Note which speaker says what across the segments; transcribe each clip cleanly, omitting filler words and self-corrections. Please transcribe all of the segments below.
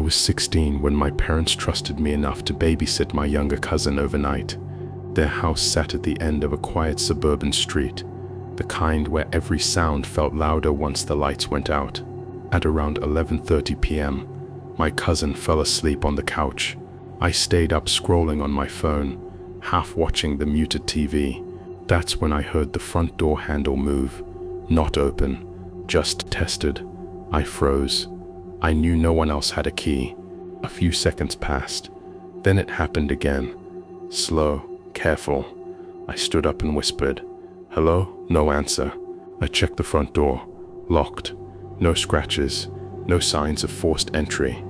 Speaker 1: was 16 when my parents trusted me enough to babysit my younger cousin overnight. Their house sat at the end of a quiet suburban street, the kind where every sound felt louder once the lights went out. At around 11:30 p.m., my cousin fell asleep on the couch. I stayed up scrolling on my phone, half watching the muted TV. That's when I heard the front door handle move. Not open, just tested. I froze. I knew no one else had a key. A few seconds passed. Then it happened again. Slow, careful. I stood up and whispered, "Hello?" No answer. I checked the front door. Locked. No scratches. No signs of forced entry.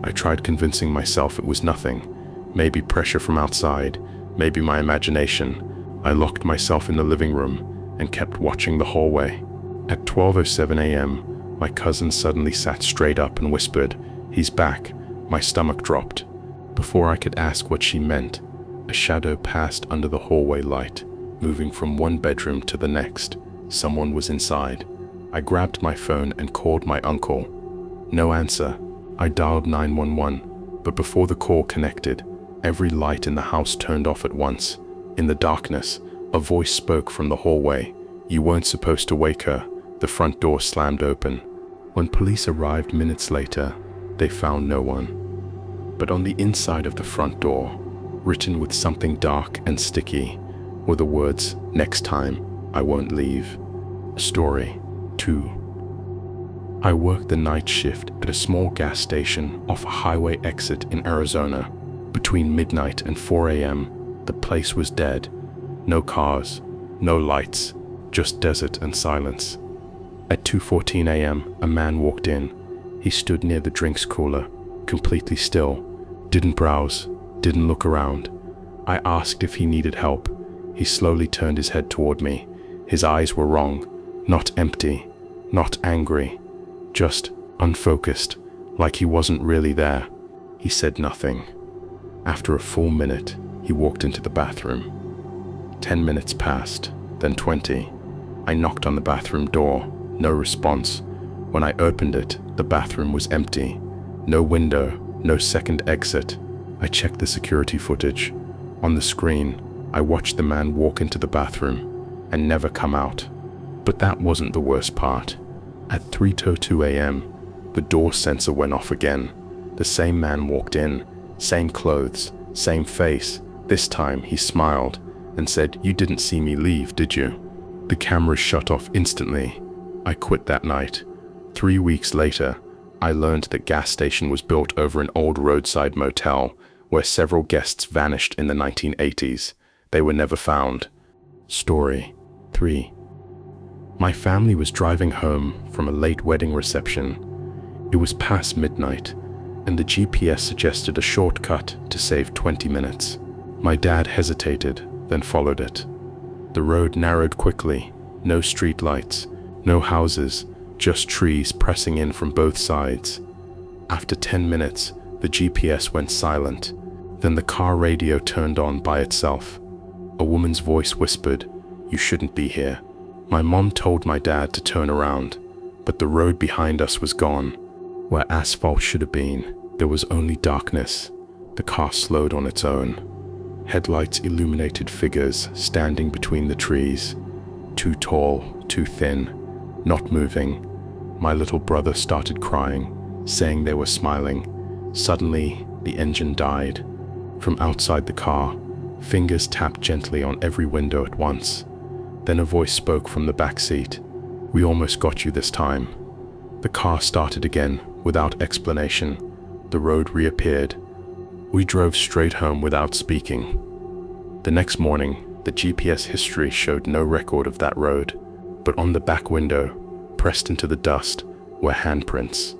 Speaker 1: I tried convincing myself it was nothing. Maybe pressure from outside. Maybe my imagination. I locked myself in the living room and kept watching the hallway. At 12:07 a.m., my cousin suddenly sat straight up and whispered, "He's back." My stomach dropped. Before I could ask what she meant, a shadow passed under the hallway light, moving from one bedroom to the next. Someone was inside. I grabbed my phone and called my uncle. No answer. I dialed 911, but before the call connected, every light in the house turned off at once. In the darkness, a voice spoke from the hallway. "You weren't supposed to wake her." The front door slammed open. When police arrived minutes later, they found no one. But on the inside of the front door, written with something dark and sticky, were the words, "Next time, I won't leave." Story 2. I worked the night shift at a small gas station off a highway exit in Arizona. Between midnight and 4 a.m., the place was dead. No cars, no lights, just desert and silence. At 2:14 a.m., a man walked in. He stood near the drinks cooler, completely still, didn't browse, didn't look around. I asked if he needed help. He slowly turned his head toward me. His eyes were wrong, not empty, not angry, just unfocused, like he wasn't really there. He said nothing. After a full minute, he walked into the bathroom. 10 minutes passed, then 20. I knocked on the bathroom door. No response. When I opened it, the bathroom was empty. No window, no second exit. I checked the security footage. On the screen, I watched the man walk into the bathroom and never come out. But that wasn't the worst part. At 3:02 a.m., the door sensor went off again. The same man walked in, same clothes, same face. This time he smiled and said, "You didn't see me leave, did you?" The cameras shut off instantly. I quit that night. 3 weeks later, I learned the gas station was built over an old roadside motel where several guests vanished in the 1980s. They were never found. Story 3. My family was driving home from a late wedding reception. It was past midnight, and the GPS suggested a shortcut to save 20 minutes. My dad hesitated, then followed it. The road narrowed quickly, no street lights, no houses, just trees pressing in from both sides. After 10 minutes, the GPS went silent. Then the car radio turned on by itself. A woman's voice whispered, "You shouldn't be here." My mom told my dad to turn around, but the road behind us was gone. Where asphalt should have been, there was only darkness. The car slowed on its own. Headlights illuminated figures standing between the trees. Too tall, too thin, not moving. My little brother started crying, saying they were smiling. Suddenly, the engine died. From outside the car, fingers tapped gently on every window at once. Then a voice spoke from the back seat. "We almost got you this time." The car started again, without explanation. The road reappeared. We drove straight home without speaking. The next morning, the GPS history showed no record of that road, but on the back window, pressed into the dust, were handprints.